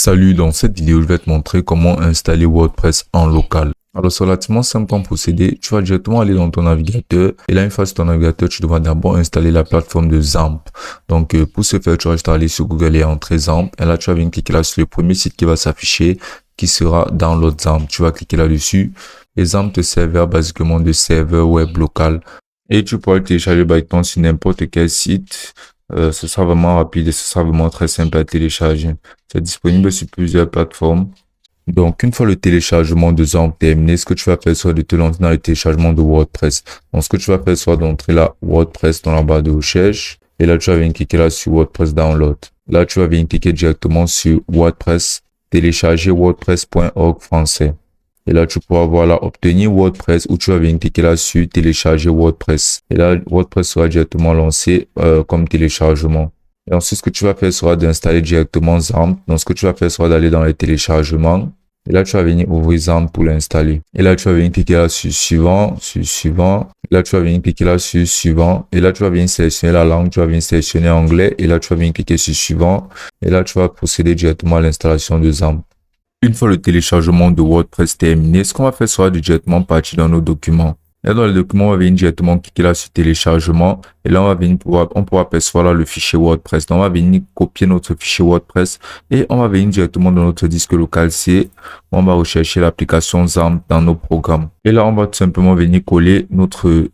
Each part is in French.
Salut, dans cette vidéo, je vais te montrer comment installer WordPress en local. Alors, c'est relativement simple comme procédé. Tu vas directement aller dans ton navigateur. Et là, une fois sur ton navigateur, tu devras d'abord installer la plateforme de Xampp. Donc, pour ce faire, tu vas juste aller sur Google et entrer Xampp. Et là, tu vas venir cliquer là sur le premier site qui va s'afficher, qui sera Download Xampp. Tu vas cliquer là-dessus. Et Xampp te servira basiquement de serveur web local. Et tu pourras le télécharger basiquement sur n'importe quel site. Ce sera vraiment rapide et ce sera vraiment très simple à télécharger. C'est disponible sur plusieurs plateformes. Donc, une fois le téléchargement de Xampp terminé, ce que tu vas faire soit de te lancer dans le téléchargement de WordPress. Donc, ce que tu vas faire soit d'entrer là WordPress dans la barre de recherche. Et là, tu vas venir cliquer là sur WordPress Download. Là, tu vas venir cliquer directement sur WordPress, télécharger WordPress.org français. Et là, tu pourras voir là, obtenir WordPress, où tu vas venir cliquer là sur télécharger WordPress. Et là, WordPress sera directement lancé comme téléchargement. Et ensuite, ce que tu vas faire sera d'installer directement Xampp. Donc, ce que tu vas faire sera d'aller dans les téléchargements. Et là, tu vas venir ouvrir Xampp pour l'installer. Et là, tu vas venir cliquer là sur suivant, Et là, tu vas venir cliquer là sur suivant. Et là, tu vas venir sélectionner la langue. Tu vas venir sélectionner anglais. Et là, tu vas venir cliquer sur suivant. Et là, tu vas procéder directement à l'installation de Xampp. Une fois le téléchargement de WordPress terminé, ce qu'on va faire sera de directement partir dans nos documents. Là, dans les documents, on va venir directement cliquer là sur téléchargement. Et là, on pourra apercevoir là le fichier WordPress. Donc, on va venir copier notre fichier WordPress et on va venir directement dans notre disque local C. On va rechercher l'application Xampp dans nos programmes. Et là, on va tout simplement venir coller notre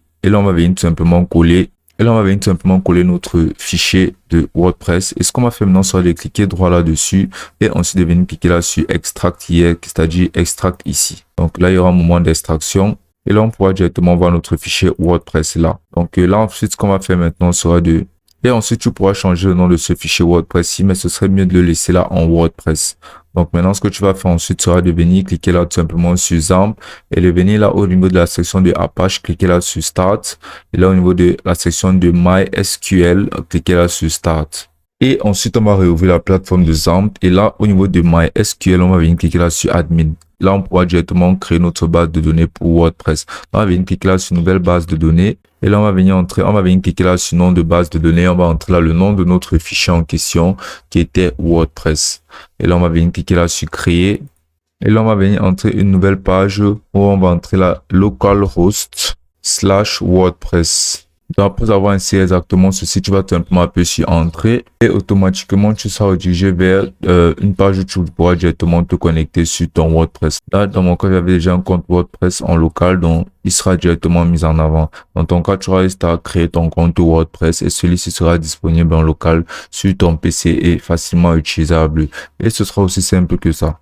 notre fichier de WordPress. Et ce qu'on va faire maintenant sera de cliquer droit là-dessus et ensuite de venir cliquer là sur Extract here, c'est-à-dire Extract ici. Donc là, il y aura un moment d'extraction. Et là, on pourra directement voir notre fichier WordPress là. Donc là, ensuite, ce qu'on va faire maintenant sera de... Et ensuite, tu pourras changer le nom de ce fichier WordPress-ci, mais ce serait mieux de le laisser là en WordPress. Donc maintenant, ce que tu vas faire ensuite sera de venir cliquer là tout simplement sur Xampp et de venir là au niveau de la section de Apache, cliquer là sur Start. Et là, au niveau de la section de MySQL, cliquer là sur Start. Et ensuite, on va réouvrir la plateforme de Xampp. Et là, au niveau de MySQL, on va venir cliquer là sur Admin. Là, on pourra directement créer notre base de données pour WordPress. Là, on va venir cliquer là sur nouvelle base de données. Et là, on va venir cliquer là sur nom de base de données. On va entrer là le nom de notre fichier en question qui était WordPress. Et là, on va venir cliquer là sur créer. Et là, on va venir entrer une nouvelle page où on va entrer là localhost/WordPress. Donc, après avoir inséré exactement ceci, tu vas tout simplement appuyer sur Entrée et automatiquement, tu seras redirigé vers une page où tu pourras directement te connecter sur ton WordPress. Là, dans mon cas, j'avais déjà un compte WordPress en local, donc il sera directement mis en avant. Dans ton cas, tu auras juste à créer ton compte WordPress et celui-ci sera disponible en local sur ton PC et facilement utilisable. Et ce sera aussi simple que ça.